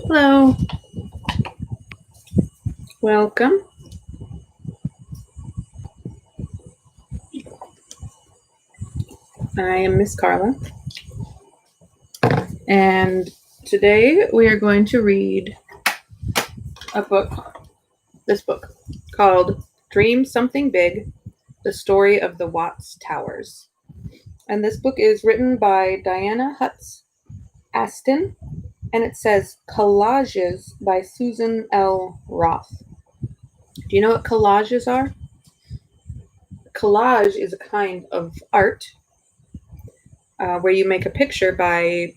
Hello. Welcome. I am Miss Carla. And today we are going to read this book called Dream Something Big, The Story of the Watts Towers. And this book is written by Dianna Hutts Aston, and it says Collages by Susan L. Roth. Do you know what collages are? Collage is a kind of art where you make a picture by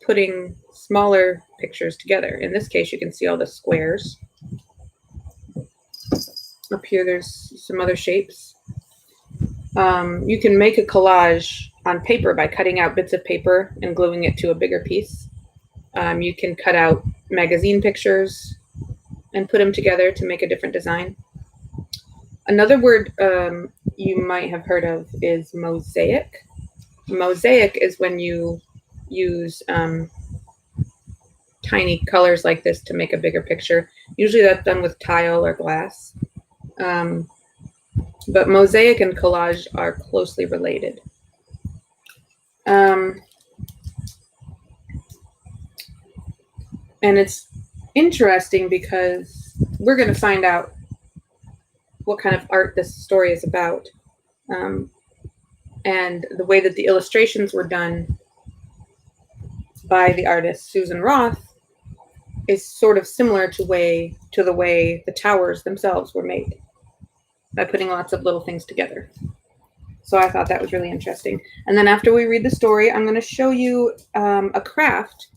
putting smaller pictures together. In this case, you can see all the squares. Up here, there's some other shapes. You can make a collage on paper by cutting out bits of paper and gluing it to a bigger piece. You can cut out magazine pictures and put them together to make a different design. Another word you might have heard of is mosaic. Mosaic is when you use tiny colors like this to make a bigger picture. Usually that's done with tile or glass. But mosaic and collage are closely related. And it's interesting because we're going to find out what kind of art this story is about. And the way that the illustrations were done by the artist Susan Roth is sort of similar to the way the towers themselves were made, by putting lots of little things together. So I thought that was really interesting. And then after we read the story, I'm going to show you a craft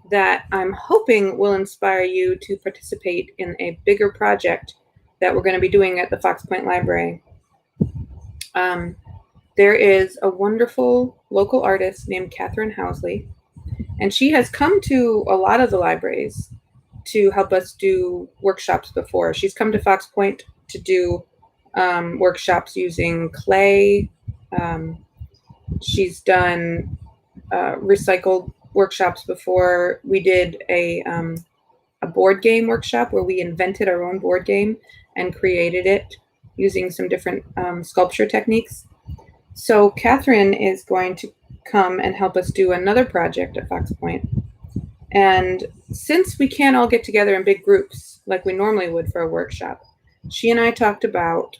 that I'm hoping will inspire you to participate in a bigger project that we're going to be doing at the Fox Point Library. There is a wonderful local artist named Catherine Housley, and she has come to a lot of the libraries to help us do workshops before. She's come to Fox Point to do workshops using clay. She's done recycled workshops before. We did a board game workshop where we invented our own board game and created it using some different sculpture techniques. So Catherine is going to come and help us do another project at Fox Point. And since we can't all get together in big groups like we normally would for a workshop, she and I talked about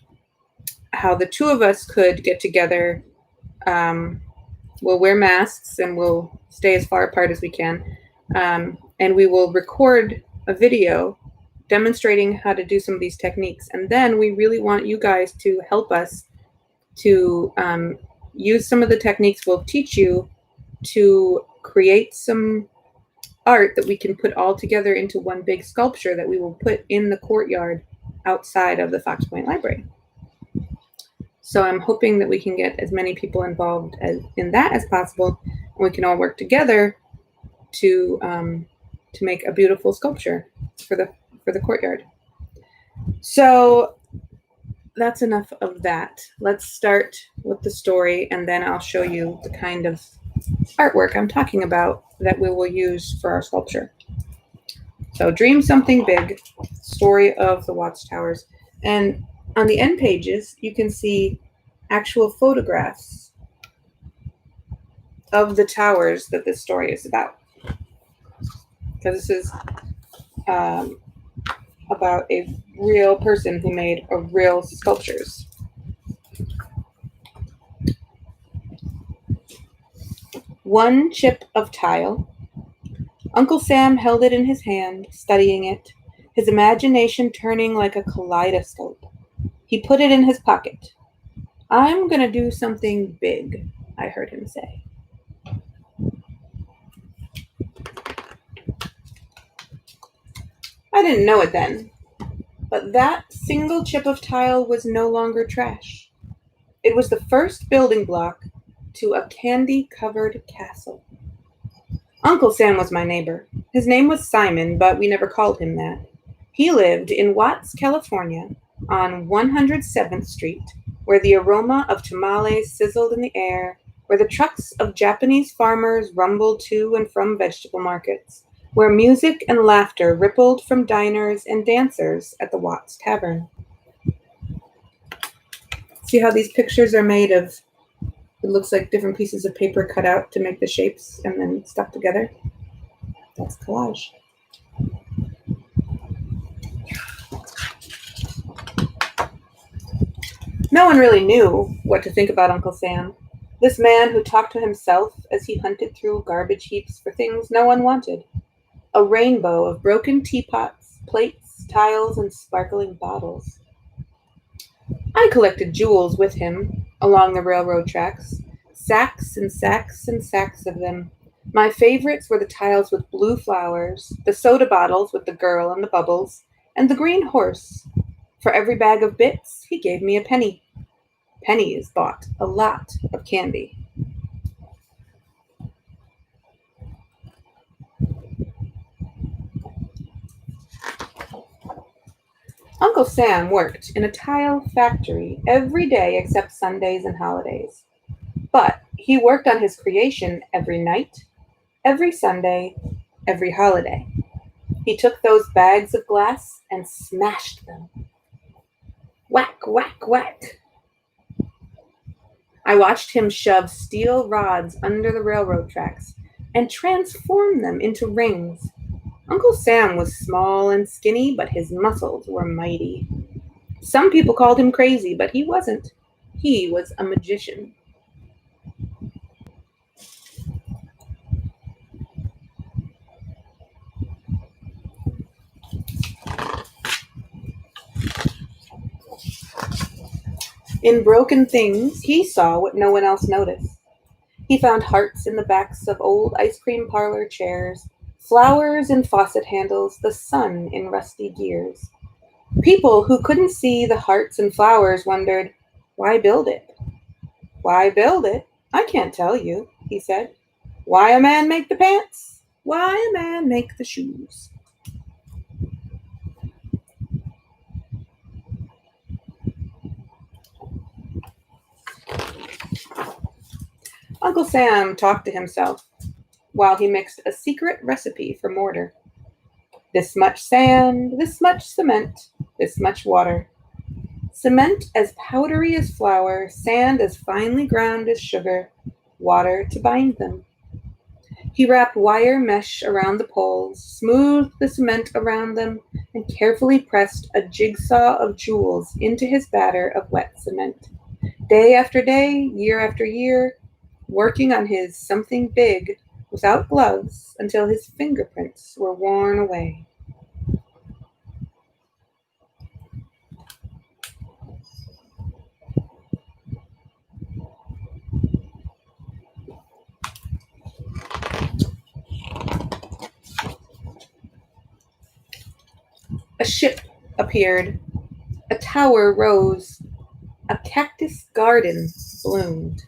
how the two of us could get together. We'll wear masks and we'll stay as far apart as we can. And we will record a video demonstrating how to do some of these techniques. And then we really want you guys to help us to use some of the techniques we'll teach you to create some art that we can put all together into one big sculpture that we will put in the courtyard outside of the Fox Point Library. So I'm hoping that we can get as many people involved in that as possible, and we can all work together to make a beautiful sculpture for the courtyard. So that's enough of that. Let's start with the story, and then I'll show you the kind of artwork I'm talking about that we will use for our sculpture. So Dream Something Big, Story of the Watts Towers. And on the end pages, you can see actual photographs of the towers that this story is about. Because this is about a real person who made real sculptures. One chip of tile. Uncle Sam held it in his hand, studying it, his imagination turning like a kaleidoscope. He put it in his pocket. "I'm going to do something big," I heard him say. I didn't know it then, but that single chip of tile was no longer trash. It was the first building block to a candy-covered castle. Uncle Sam was my neighbor. His name was Simon, but we never called him that. He lived in Watts, California, on 107th Street, where the aroma of tamales sizzled in the air where the trucks of Japanese farmers rumbled to and from vegetable markets, where music and laughter rippled from diners and dancers at the Watts Tavern. See how these pictures are made of, it looks like different pieces of paper cut out to make the shapes and then stuck together? That's collage. No one really knew what to think about Uncle Sam, this man who talked to himself as he hunted through garbage heaps for things no one wanted. A rainbow of broken teapots, plates, tiles, and sparkling bottles. I collected jewels with him along the railroad tracks, sacks and sacks and sacks of them. My favorites were the tiles with blue flowers, the soda bottles with the girl and the bubbles, and the green horse. For every bag of bits, he gave me a penny. Pennies bought a lot of candy. Uncle Sam worked in a tile factory every day except Sundays and holidays. But he worked on his creation every night, every Sunday, every holiday. He took those bags of glass and smashed them. Whack, whack, whack. I watched him shove steel rods under the railroad tracks and transform them into rings. Uncle Sam was small and skinny, but his muscles were mighty. Some people called him crazy, but he wasn't. He was a magician. In broken things, he saw what no one else noticed. He found hearts in the backs of old ice cream parlor chairs, flowers in faucet handles, the sun in rusty gears. People who couldn't see the hearts and flowers wondered, why build it? Why build it? I can't tell you, he said. Why a man make the pants? Why a man make the shoes? Uncle Sam talked to himself while he mixed a secret recipe for mortar. This much sand, this much cement, this much water. Cement as powdery as flour, sand as finely ground as sugar, water to bind them. He wrapped wire mesh around the poles, smoothed the cement around them, and carefully pressed a jigsaw of jewels into his batter of wet cement. Day after day, year after year, working on his something big without gloves until his fingerprints were worn away. A ship appeared, a tower rose, a cactus garden bloomed.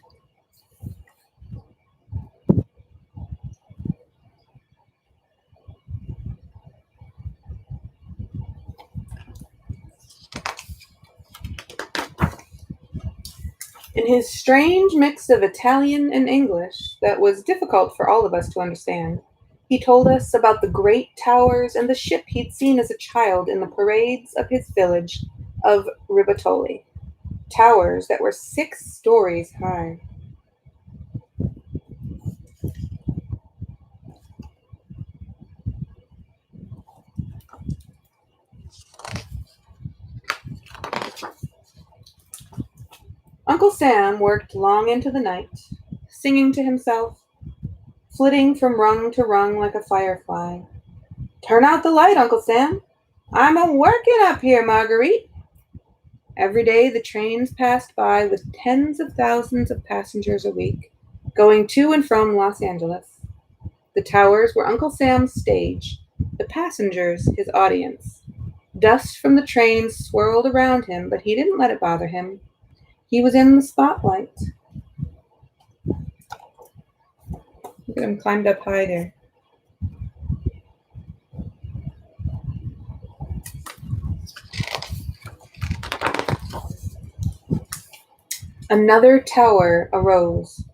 In his strange mix of Italian and English that was difficult for all of us to understand, he told us about the great towers and the ship he'd seen as a child in the parades of his village of Ribatoli. Towers that were 6 stories high. Uncle Sam worked long into the night, singing to himself, flitting from rung to rung like a firefly. Turn out the light, Uncle Sam. I'm a-working up here, Marguerite. Every day the trains passed by with tens of thousands of passengers a week, going to and from Los Angeles. The towers were Uncle Sam's stage, the passengers his audience. Dust from the trains swirled around him, but he didn't let it bother him. He was in the spotlight. Look at him climbed up high there. Another tower arose.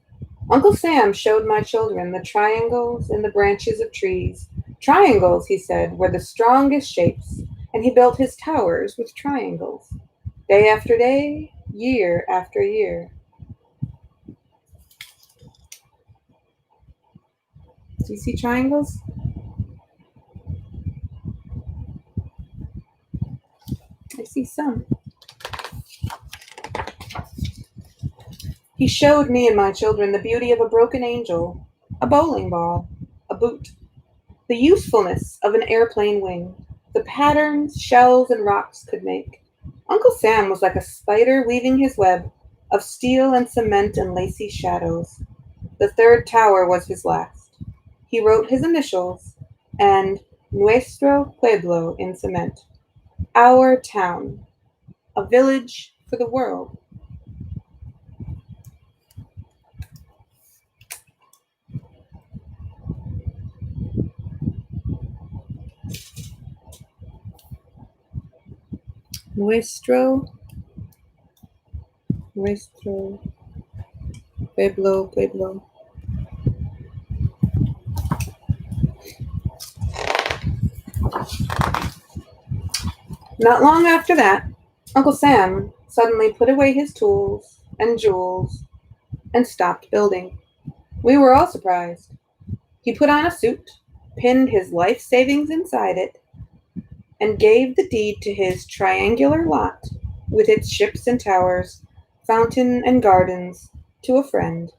Uncle Sam showed my children the triangles in the branches of trees. Triangles, he said, were the strongest shapes, and he built his towers with triangles. Day after day, year after year. Do you see triangles? I see some. He showed me and my children the beauty of a broken angel, a bowling ball, a boot, the usefulness of an airplane wing, the patterns shells and rocks could make. Uncle Sam was like a spider weaving his web of steel and cement and lacy shadows. The third tower was his last. He wrote his initials and Nuestro Pueblo in cement. Our town, a village for the world. Nuestro Pueblo. Not long after that, Uncle Sam suddenly put away his tools and jewels and stopped building. We were all surprised. He put on a suit, pinned his life savings inside it, and gave the deed to his triangular lot with its ships and towers, fountain and gardens to a friend,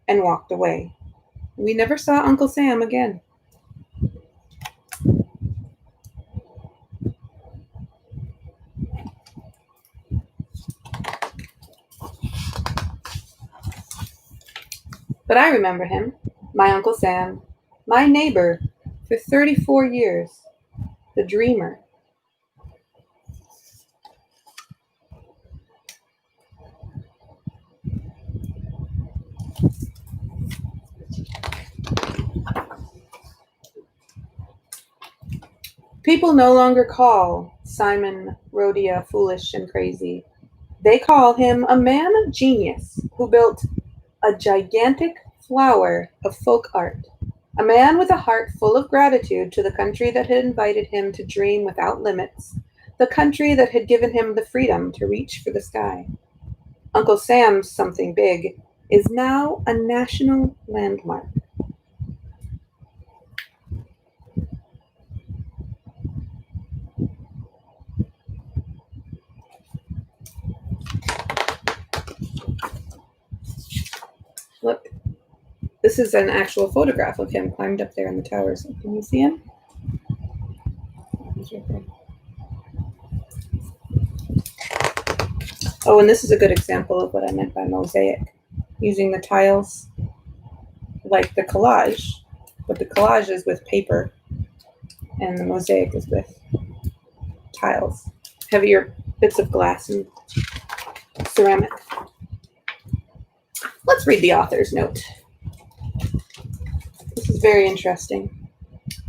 and walked away. We never saw Uncle Sam again. But I remember him, my Uncle Sam, my neighbor for 34 years, the dreamer. People no longer call Simon Rhodia foolish and crazy. They call him a man of genius who built a gigantic flower of folk art, a man with a heart full of gratitude to the country that had invited him to dream without limits, the country that had given him the freedom to reach for the sky. Uncle Sam's Something Big is now a national landmark. Look, this is an actual photograph of him climbed up there in the towers. Can you see him? He's right there. Oh, and this is a good example of what I meant by mosaic, using the tiles like the collage, but the collage is with paper and the mosaic is with tiles, heavier bits of glass and ceramic. Let's read the author's note. This is very interesting.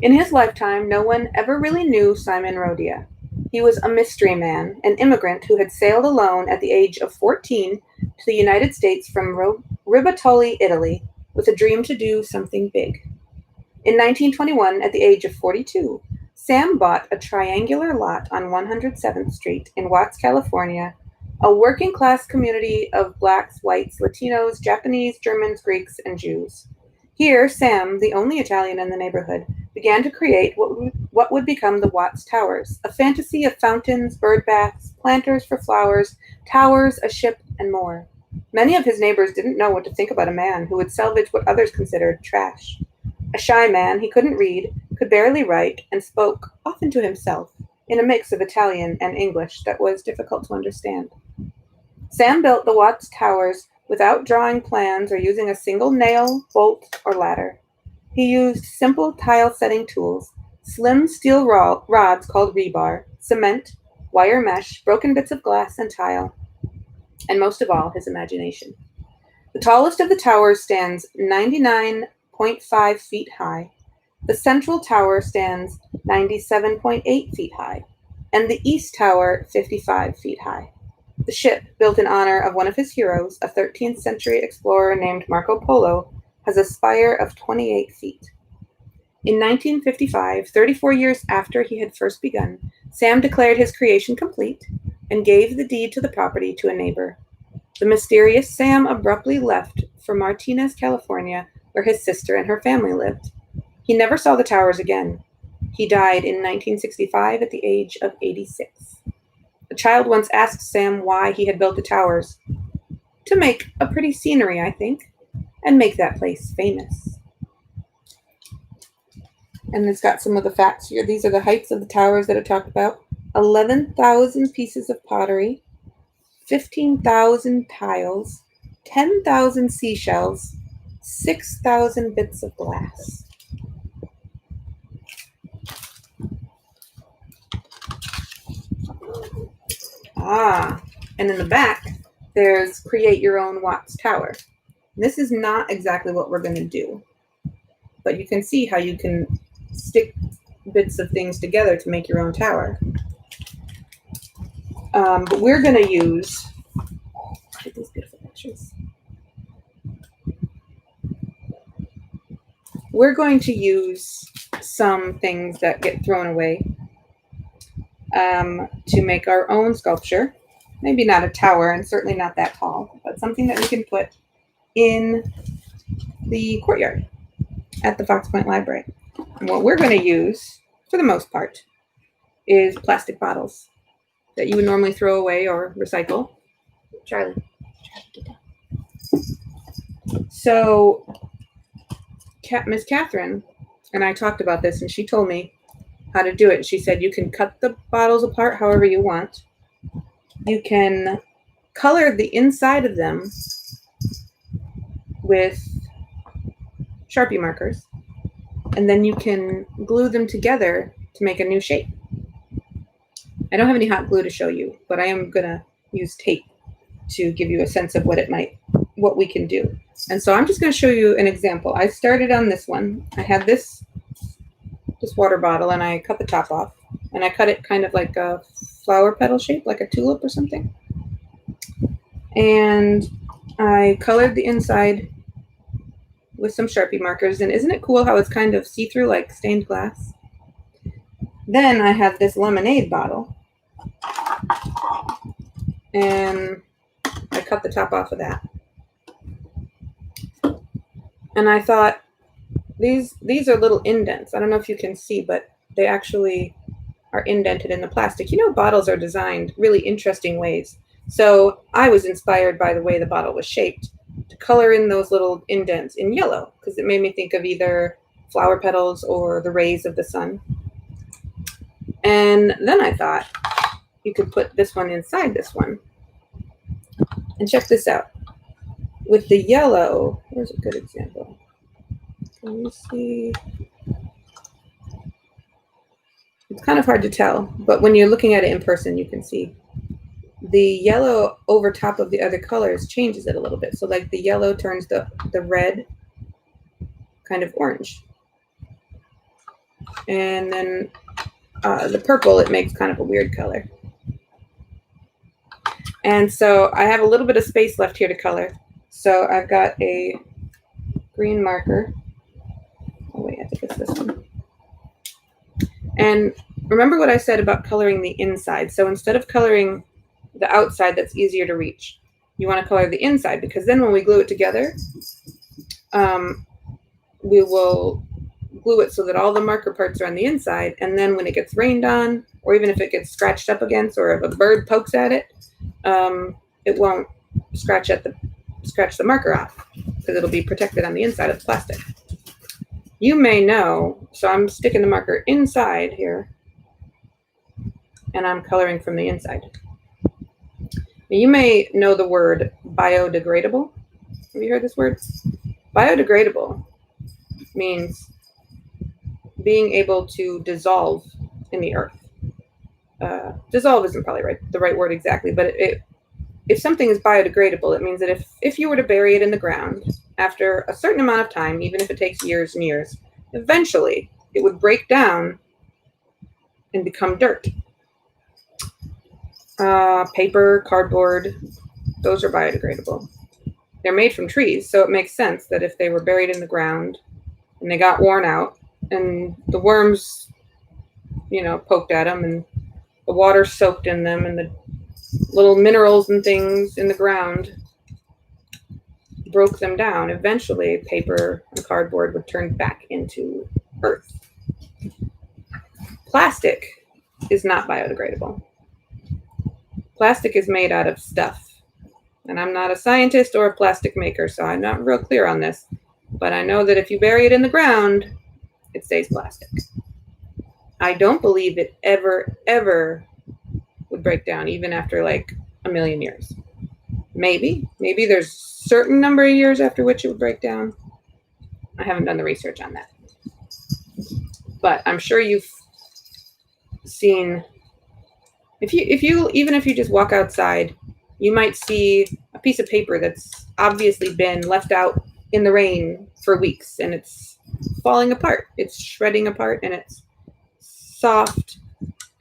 In his lifetime, no one ever really knew Simon Rhodia. He was a mystery man, an immigrant who had sailed alone at the age of 14 to the United States from Ribatoli, Italy, with a dream to do something big. In 1921, at the age of 42, Sam bought a triangular lot on 107th Street in Watts, California, a working-class community of blacks, whites, Latinos, Japanese, Germans, Greeks, and Jews. Here, Sam, the only Italian in the neighborhood, began to create what would become the Watts Towers, a fantasy of fountains, bird baths, planters for flowers, towers, a ship, and more. Many of his neighbors didn't know what to think about a man who would salvage what others considered trash. A shy man, he couldn't read, could barely write, and spoke, often to himself, in a mix of Italian and English that was difficult to understand. Sam built the Watts Towers without drawing plans or using a single nail, bolt, or ladder. He used simple tile-setting tools, slim steel rods called rebar, cement, wire mesh, broken bits of glass and tile, and most of all, his imagination. The tallest of the towers stands 99.5 feet high. The central tower stands 97.8 feet high, and the east tower 55 feet high. The ship, built in honor of one of his heroes, a 13th century explorer named Marco Polo, has a spire of 28 feet. In 1955, 34 years after he had first begun, Sam declared his creation complete and gave the deed to the property to a neighbor. The mysterious Sam abruptly left for Martinez, California, where his sister and her family lived. He never saw the towers again. He died in 1965 at the age of 86. A child once asked Sam why he had built the towers. To make a pretty scenery, I think, and make that place famous. And it's got some of the facts here. These are the heights of the towers that it talked about. 11,000 pieces of pottery, 15,000 tiles, 10,000 seashells, 6,000 bits of glass. And in the back, there's create your own Watts Tower. This is not exactly what we're going to do, but you can see how you can stick bits of things together to make your own tower. But we're going to use these beautiful pictures. We're going to use some things that get thrown away to make our own sculpture. Maybe not a tower, and certainly not that tall, but something that we can put in the courtyard at the Fox Point Library. And what we're going to use, for the most part, is plastic bottles that you would normally throw away or recycle. Charlie, get down. So, Miss Catherine and I talked about this, and she told me how to do it. She said you can cut the bottles apart however you want. You can color the inside of them with Sharpie markers, and then you can glue them together to make a new shape. I don't have any hot glue to show you, but I am gonna use tape to give you a sense of what we can do. And so I'm just gonna show you an example. I started on this one. I had this water bottle, and I cut the top off, and I cut it kind of like a flower petal shape, like a tulip or something. And I colored the inside with some Sharpie markers, and isn't it cool how it's kind of see-through like stained glass? Then I have this lemonade bottle, and I cut the top off of that. And I thought, these are little indents. I don't know if you can see, but they actually are indented in the plastic. You know, bottles are designed really interesting ways. So I was inspired by the way the bottle was shaped to color in those little indents in yellow, because it made me think of either flower petals or the rays of the sun. And then I thought you could put this one inside this one. And check this out. With the yellow, here's a good example. Can you see? It's kind of hard to tell, but when you're looking at it in person, you can see the yellow over top of the other colors changes it a little bit. So like the yellow turns the red kind of orange. And then the purple, it makes kind of a weird color. And so I have a little bit of space left here to color. So I've got a green marker. Oh wait, I think it's this one. And remember what I said about coloring the inside. So instead of coloring the outside that's easier to reach, you want to color the inside, because then when we glue it together, we will glue it so that all the marker parts are on the inside, and then when it gets rained on, or even if it gets scratched up against, or if a bird pokes at it, it won't scratch the marker off, because it'll be protected on the inside of the plastic. You may know, so I'm sticking the marker inside here, and I'm coloring from the inside. You may know the word biodegradable. Have you heard this word? Biodegradable means being able to dissolve in the earth. Dissolve isn't probably the right word exactly, but if something is biodegradable, it means that if you were to bury it in the ground, after a certain amount of time, even if it takes years and years, eventually it would break down and become dirt. Paper, cardboard, those are biodegradable. They're made from trees, so it makes sense that if they were buried in the ground and they got worn out and the worms, poked at them and the water soaked in them and the little minerals and things in the ground broke them down, eventually paper and cardboard would turn back into earth. Plastic is not biodegradable. Plastic is made out of stuff. And I'm not a scientist or a plastic maker, so I'm not real clear on this. But I know that if you bury it in the ground, it stays plastic. I don't believe it ever would break down, even after like 1,000,000 years. Maybe there's a certain number of years after which it would break down. I haven't done the research on that. But I'm sure you've seen, if you just walk outside, you might see a piece of paper that's obviously been left out in the rain for weeks and it's falling apart. It's shredding apart and it's soft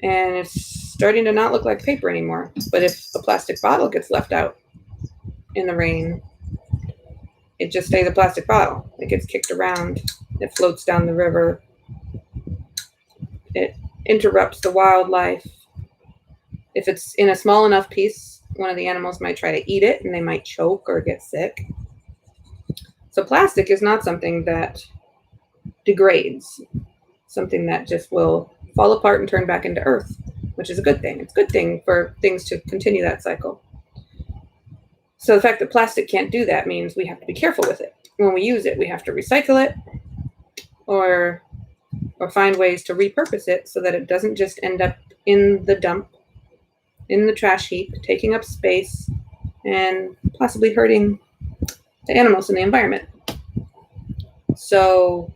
and it's starting to not look like paper anymore. But if a plastic bottle gets left out in the rain, it just stays a plastic bottle. It gets kicked around. It floats down the river. It interrupts the wildlife. If it's in a small enough piece, one of the animals might try to eat it and they might choke or get sick. So plastic is not something that degrades, something that just will fall apart and turn back into earth, which is a good thing. It's a good thing for things to continue that cycle. So the fact that plastic can't do that means we have to be careful with it. When we use it, we have to recycle it or find ways to repurpose it so that it doesn't just end up in the dump, in the trash heap, taking up space and possibly hurting the animals in the environment. So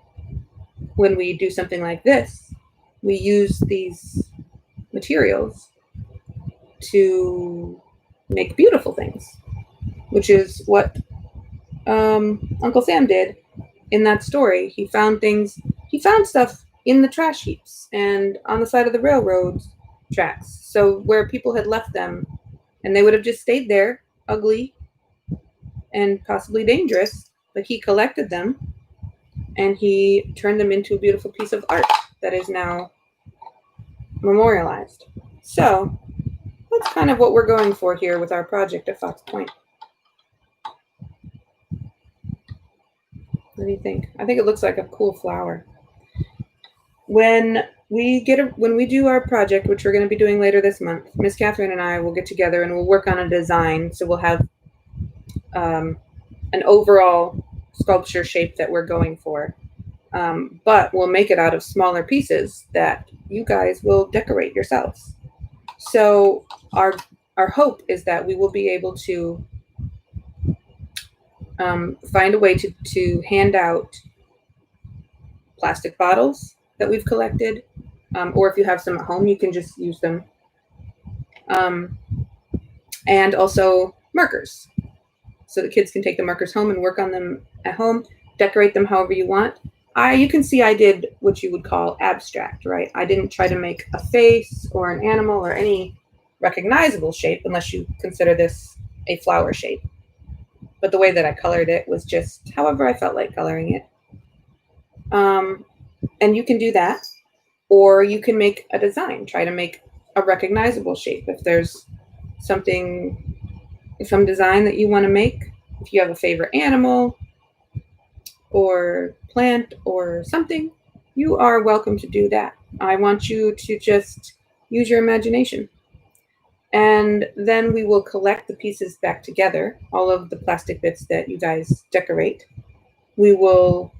when we do something like this, we use these materials to make beautiful things, which is what Uncle Sam did in that story. He found stuff in the trash heaps and on the side of the railroad tracks. So where people had left them and they would have just stayed there, ugly and possibly dangerous, but he collected them and he turned them into a beautiful piece of art that is now memorialized. So that's kind of what we're going for here with our project at Fox Point. What do you think? I think it looks like a cool flower. When we do our project, which we're going to be doing later this month, Miss Catherine and I will get together and we'll work on a design. So we'll have an overall sculpture shape that we're going for. But we'll make it out of smaller pieces that you guys will decorate yourselves. So our hope is that we will be able to find a way to hand out plastic bottles that we've collected, or if you have some at home, you can just use them. And also markers. So the kids can take the markers home and work on them at home, decorate them however you want. You can see I did what you would call abstract, right? I didn't try to make a face or an animal or any recognizable shape, unless you consider this a flower shape. But the way that I colored it was just however I felt like coloring it. And you can do that, or you can make a design, try to make a recognizable shape. If there's some design that you want to make, if you have a favorite animal or plant or something, you are welcome to do that. I want you to just use your imagination. And then we will collect the pieces back together, all of the plastic bits that you guys decorate. We will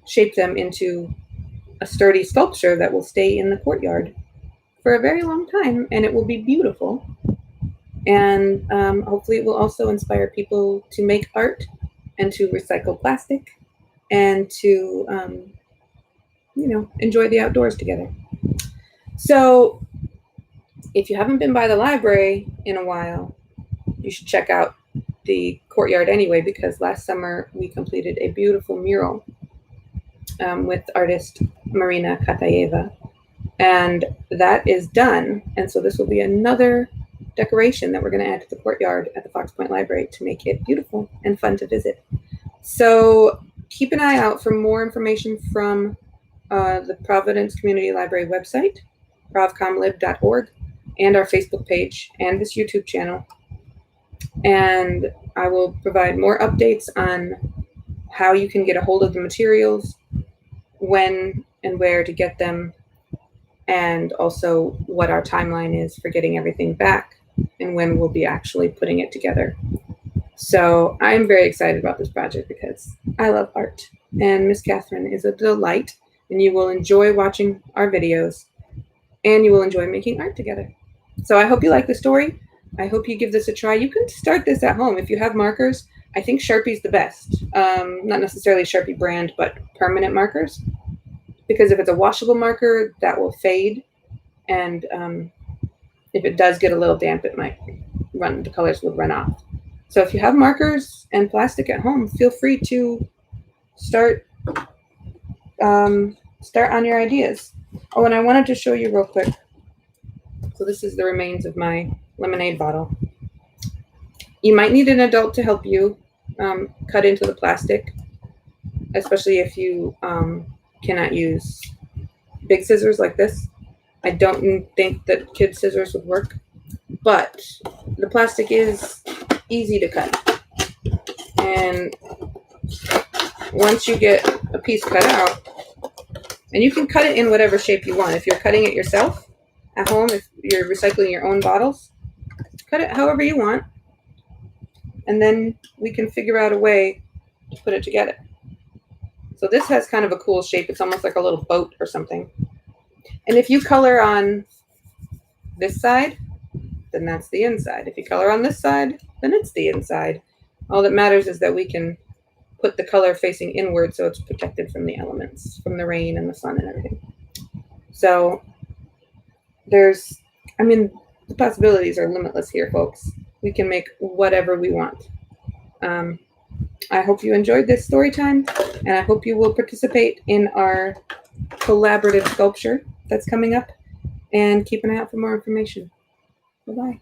shape them into a sturdy sculpture that will stay in the courtyard for a very long time, and it will be beautiful. And hopefully it will also inspire people to make art and to recycle plastic and to, enjoy the outdoors together. So if you haven't been by the library in a while, you should check out the courtyard anyway, because last summer we completed a beautiful mural with artist Marina Katayeva, and that is done. And so this will be another decoration that we're going to add to the courtyard at the Fox Point Library to make it beautiful and fun to visit. So keep an eye out for more information from the Providence Community Library website, provcomlib.org, and our Facebook page and this YouTube channel. And I will provide more updates on how you can get a hold of the materials, when and where to get them, and also what our timeline is for getting everything back and when we'll be actually putting it together. So I'm very excited about this project because I love art, and Miss Catherine is a delight, and you will enjoy watching our videos, and you will enjoy making art together. So I hope you like the story. I hope you give this a try. You can start this at home. If you have markers, I think Sharpie's the best. Not necessarily Sharpie brand, but permanent markers. Because if it's a washable marker, that will fade. And if it does get a little damp, it might the colors will run off. So if you have markers and plastic at home, feel free to start on your ideas. Oh, and I wanted to show you real quick. So this is the remains of my lemonade bottle. You might need an adult to help you cut into the plastic, especially if you cannot use big scissors like this. I don't think that kid scissors would work, but the plastic is easy to cut. And once you get a piece cut out, and you can cut it in whatever shape you want. If you're cutting it yourself at home, if you're recycling your own bottles, cut it however you want. And then we can figure out a way to put it together. So this has kind of a cool shape. It's almost like a little boat or something. And if you color on this side, then that's the inside. If you color on this side, then it's the inside. All that matters is that we can put the color facing inward so it's protected from the elements, from the rain and the sun and everything. So the possibilities are limitless here, folks. We can make whatever we want. I hope you enjoyed this story time, and I hope you will participate in our collaborative sculpture that's coming up, and keep an eye out for more information. Bye-bye.